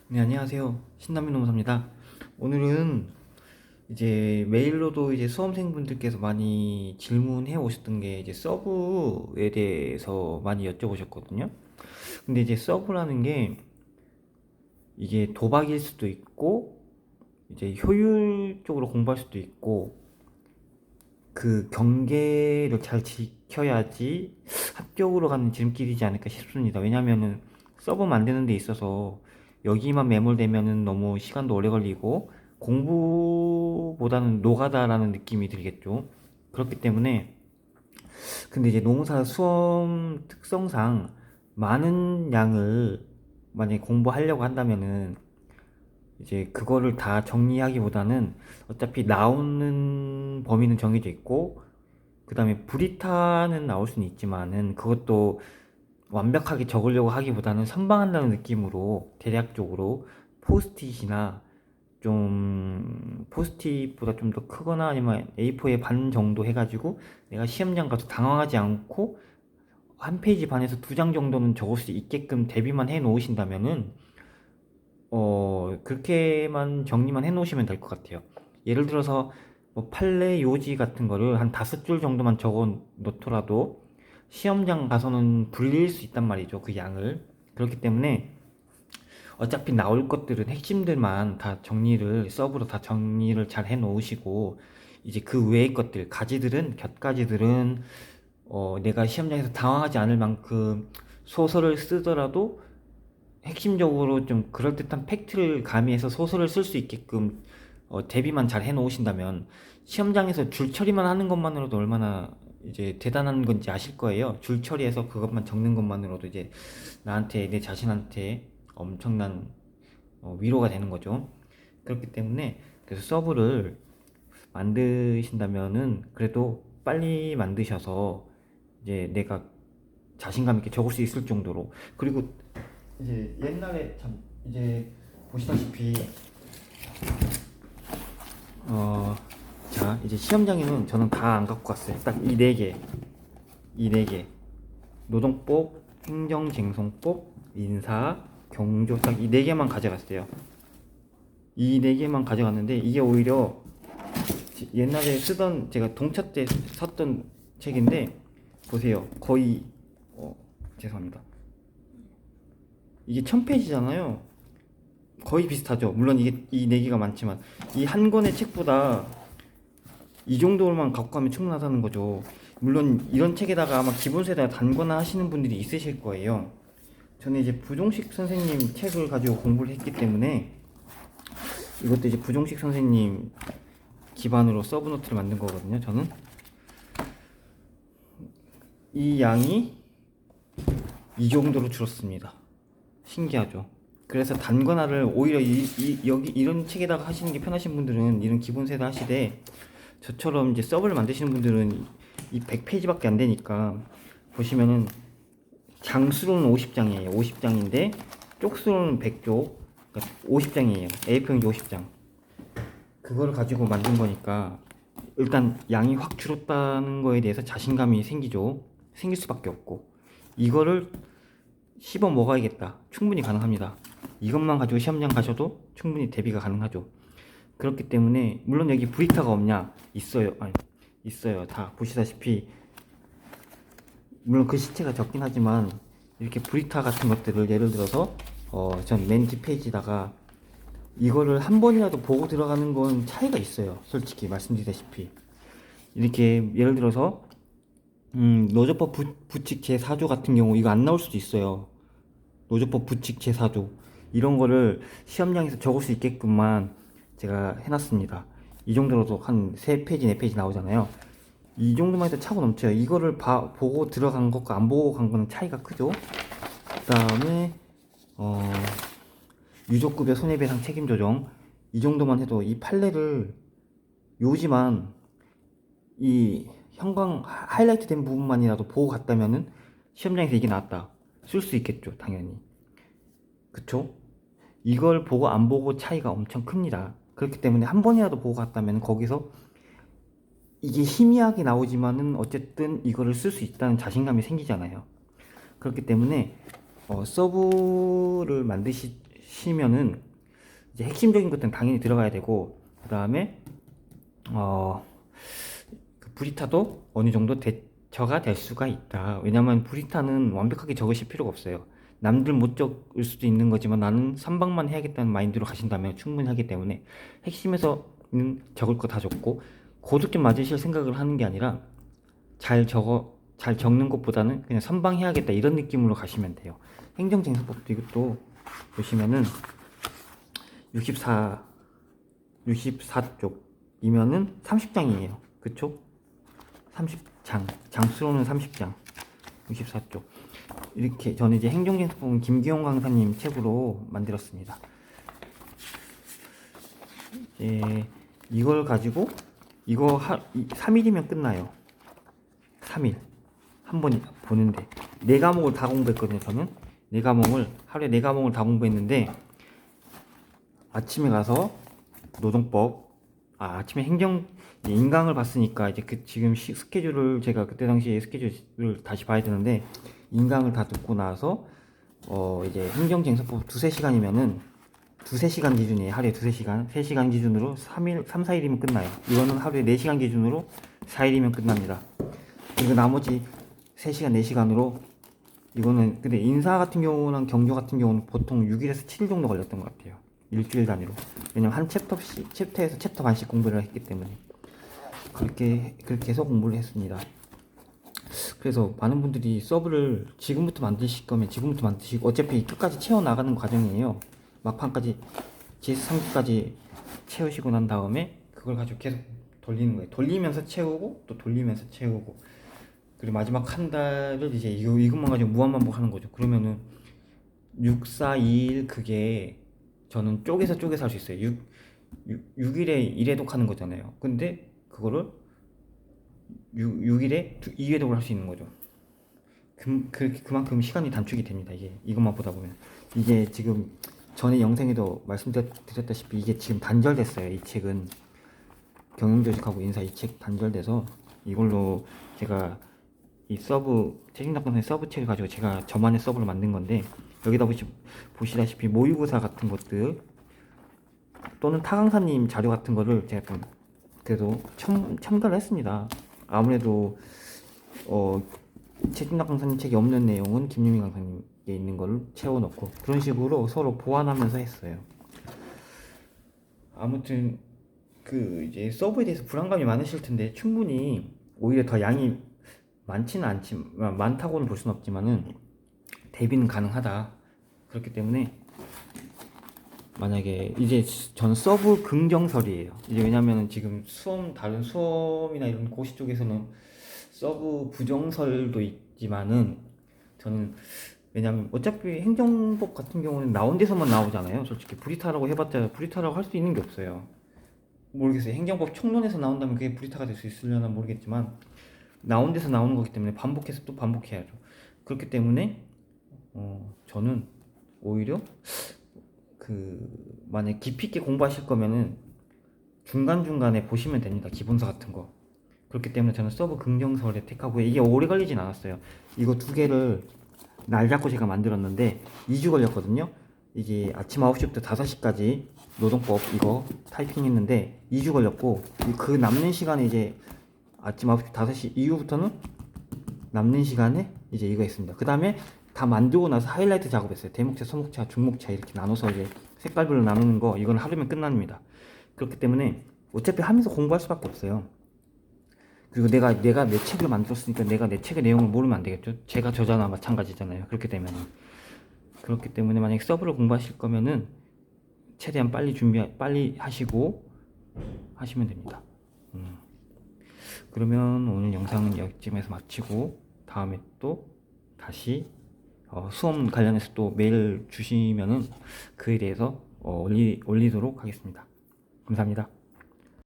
네, 안녕하세요. 신남민 노무사입니다. 오늘은 이제 메일로도 이제 수험생분들께서 많이 질문해 오셨던 게 이제 서브에 대해서 많이 여쭤보셨거든요. 근데 이제 서브라는 게 이게 도박일 수도 있고 이제 효율적으로 공부할 수도 있고 그 경계를 잘 지켜야지 합격으로 가는 지름길이지 않을까 싶습니다. 왜냐면은 서버 만드는 데 있어서 여기만 매몰되면은 너무 시간도 오래 걸리고 공부보다는 노가다라는 느낌이 들겠죠. 그렇기 때문에 근데 이제 노무사 수험 특성상 많은 양을 만약에 공부하려고 한다면은 이제 그거를 다 정리하기보다는 어차피 나오는 범위는 정해져 있고 그 다음에 브리타는 나올 수는 있지만은 그것도 완벽하게 적으려고 하기보다는 선방한다는 느낌으로 대략적으로 포스트잇이나 좀 포스트잇보다 좀 더 크거나 아니면 A4의 반 정도 해가지고 내가 시험장 가서 당황하지 않고 한 페이지 반에서 두 장 정도는 적을 수 있게끔 대비만 해 놓으신다면은 그렇게만 정리만 해 놓으시면 될 것 같아요. 예를 들어서 뭐 판례 요지 같은 거를 한 다섯 줄 정도만 적어 놓더라도 시험장 가서는 불릴 수 있단 말이죠. 그 양을. 그렇기 때문에 어차피 나올 것들은 핵심들만 다 정리를 서브로 다 정리를 잘 해 놓으시고 이제 그 외의 것들 가지들은 곁가지들은 내가 시험장에서 당황하지 않을 만큼 소설을 쓰더라도 핵심적으로 좀 그럴듯한 팩트를 가미해서 소설을 쓸 수 있게끔 대비만 잘 해놓으신다면 시험장에서 줄 처리만 하는 것만으로도 얼마나 이제 대단한 건지 아실 거예요. 줄 처리해서 그것만 적는 것만으로도 이제 나한테 내 자신한테 엄청난 위로가 되는 거죠. 그렇기 때문에 그래서 서브를 만드신다면은 그래도 빨리 만드셔서 이제 내가 자신감 있게 적을 수 있을 정도로 그리고 이제 옛날에 참 이제 보시다시피 어, 자 이제 시험장에는 저는 다 안 갖고 갔어요. 딱 이 네 개 노동법, 행정쟁송법, 인사, 경조 딱 이 네 개만 가져갔어요. 이 네 개만 가져갔는데 이게 오히려 옛날에 쓰던 제가 동차 때 샀던 책인데 보세요. 거의 죄송합니다. 이게 1000페이지잖아요. 거의 비슷하죠. 물론 이게 이 내기가 많지만 이 한 권의 책보다 이 정도만 갖고 가면 충분하다는 거죠. 물론 이런 책에다가 아마 기본서에다가 단거나 하시는 분들이 있으실 거예요. 저는 이제 부종식 선생님 책을 가지고 공부를 했기 때문에 이것도 이제 부종식 선생님 기반으로 서브노트를 만든 거거든요. 저는 이 양이 이 정도로 줄었습니다. 신기하죠. 그래서 단권화를 오히려 여기 이런 책에다가 하시는 게 편하신 분들은 이런 기본세다 하시되 저처럼 이제 서브를 만드시는 분들은 이 100페이지밖에 안 되니까 보시면은 장수로는 50장이에요. 50장인데 쪽수로는 100쪽. 그러니까 50장이에요. A4용지 50장. 그걸 가지고 만든 거니까 일단 양이 확 줄었다는 거에 대해서 자신감이 생기죠. 생길 수밖에 없고 이거를 씹어 먹어야겠다. 충분히 가능합니다. 이것만 가지고 시험장 가셔도 충분히 대비가 가능하죠. 그렇기 때문에 물론 여기 브리타가 없냐? 있어요. 아니, 있어요. 다 보시다시피 물론 글씨체가 적긴 하지만 이렇게 브리타 같은 것들을 예를 들어서 전 맨 뒷페이지다가 이거를 한 번이라도 보고 들어가는 건 차이가 있어요. 솔직히 말씀드리다시피 이렇게 예를 들어서 노조법 부칙 제4조 같은 경우 이거 안 나올 수도 있어요. 노조법 부칙 제4조 이런 거를 시험장에서 적을 수 있게끔만 제가 해놨습니다. 이 정도로도 한 3페이지 4페이지 나오잖아요. 이 정도만 해도 차고 넘쳐요. 이거를 보고 들어간 것과 안 보고 간 거는 차이가 크죠. 그 다음에 유족급여 손해배상 책임 조정 이 정도만 해도 이 판례를 요지만 이 형광 하이라이트 된 부분만이라도 보고 갔다면은 시험장에서 이게 나왔다 쓸 수 있겠죠. 당연히 그쵸? 이걸 보고 안 보고 차이가 엄청 큽니다. 그렇기 때문에 한 번이라도 보고 갔다면 거기서 이게 희미하게 나오지만은 어쨌든 이거를 쓸 수 있다는 자신감이 생기잖아요. 그렇기 때문에 서브를 만드실 들어가시면은 이제 핵심적인 것들은 당연히 들어가야 되고, 그 다음에 그 브리타도 어느 정도 대처가 될 수가 있다. 왜냐면 브리타는 완벽하게 적으실 필요가 없어요. 남들 못 적을 수도 있는 거지만 나는 3방만 해야겠다는 마인드로 가신다면 충분히 하기 때문에 핵심에서는 적을 거 다 적고, 고득점 맞으실 생각을 하는 게 아니라 잘 적는 것보다는 그냥 선방 해야겠다 이런 느낌으로 가시면 돼요. 행정쟁서법도 이것도 보시면은 64쪽이면은 30장이에요. 그쵸? 30장. 장수로는 30장. 64쪽. 이렇게 저는 이제 행정쟁서법은 김기용 강사님 책으로 만들었습니다. 이걸 가지고 이거 3일이면 끝나요. 3일 한 번 보는데 4과목을 다 공부했거든요. 저는 4과목을 하루에 4과목을 다 공부했는데 아침에 가서 노동법, 아침에 인강을 봤으니까 이제 지금 스케줄을 제가 그때 당시에 스케줄을 다시 봐야 되는데, 인강을 다 듣고 나서 이제 행정쟁서법 2-3시간이면은 2-3시간 기준이에요. 하루에 2-3시간, 3시간 기준으로 3-4일이면 끝나요. 이거는 하루에 4시간 기준으로 4일이면 끝납니다. 그리고 나머지 3시간, 4시간으로 이거는, 근데 인사 같은 경우랑 경조 같은 경우는 보통 6일에서 7일 정도 걸렸던 것 같아요. 일주일 단위로. 왜냐면 한 챕터에서 챕터 반씩 공부를 했기 때문에 그렇게 해서 공부를 했습니다. 그래서 많은 분들이 서브를 지금부터 만드실 거면 지금부터 만드시고, 어차피 끝까지 채워 나가는 과정이에요. 막판까지 GS3기까지 채우시고 난 다음에 그걸 가지고 계속 돌리는 거예요. 돌리면서 채우고 또 돌리면서 채우고, 그리고 마지막 한 달을 이제 이것만 가지고 무한반복하는 거죠. 그러면은 6, 4, 2일 그게 저는 쪼개서 할 수 있어요. 6일에 1회독 하는 거잖아요. 근데 그거를 6일에 2회독을 할 수 있는 거죠. 그만큼 시간이 단축이 됩니다. 이것만 보다 보면. 이게 지금 전에 영상에도 말씀드렸다시피 이게 지금 단절됐어요. 이 책은 경영조직하고 인사 이 책 단절돼서 이걸로 제가 이 최신작품의 서브 책을 가지고 제가 저만의 서브를 만든 건데, 여기다 보시다시피 모의고사 같은 것들 또는 타강사님 자료 같은 거를 제가 좀 그래도 첨가를 했습니다. 아무래도 최진학 강사님 책이 없는 내용은 김유미 강사님에 있는 거를 채워놓고 그런 식으로 서로 보완하면서 했어요. 아무튼 이제 서브에 대해서 불안감이 많으실 텐데, 충분히 오히려 더 양이 많지는 않지만, 많다고는 볼 수는 없지만은 대비는 가능하다. 그렇기 때문에 만약에 이제 저는 서브 긍정설이에요. 이제 왜냐면은 지금 다른 수험이나 이런 고시 쪽에서는 서브 부정설도 있지만은, 저는 왜냐면 어차피 행정법 같은 경우는 나온 데서만 나오잖아요. 솔직히 브리타라고 해봤자 브리타라고 할 수 있는 게 없어요. 모르겠어요. 행정법 총론에서 나온다면 그게 브리타가 될 수 있으려나 모르겠지만, 나온 데서 나오는 거기 때문에 반복해서 또 반복해야죠. 그렇기 때문에 저는 오히려 만약 깊이 있게 공부하실 거면은 중간중간에 보시면 됩니다. 기본서 같은 거. 그렇기 때문에 저는 서브 긍정설에 택하고, 이게 오래 걸리진 않았어요. 이거 2개를 날 잡고 제가 만들었는데 2주 걸렸거든요. 이게 아침 9시부터 5시까지 노동법 이거 타이핑했는데 2주 걸렸고, 그 남는 시간에 이제 아침 9시 5시 이후부터는 남는 시간에 이제 이거 했습니다. 그 다음에 다 만들고 나서 하이라이트 작업했어요. 대목차, 소목차, 중목차 이렇게 나눠서 이제 색깔별로 나누는 거, 이건 하루면 끝납니다. 그렇기 때문에 어차피 하면서 공부할 수밖에 없어요. 그리고 내가 내 책을 만들었으니까 내가 내 책의 내용을 모르면 안 되겠죠. 제가 저자나 마찬가지잖아요. 그렇기 때문에 만약에 서브를 공부하실 거면은 최대한 빨리 하시고 하시면 됩니다. 그러면 오늘 영상은 여기쯤에서 마치고, 다음에 또 다시 수험 관련해서 또 메일 주시면은 그에 대해서 올리도록 하겠습니다. 감사합니다.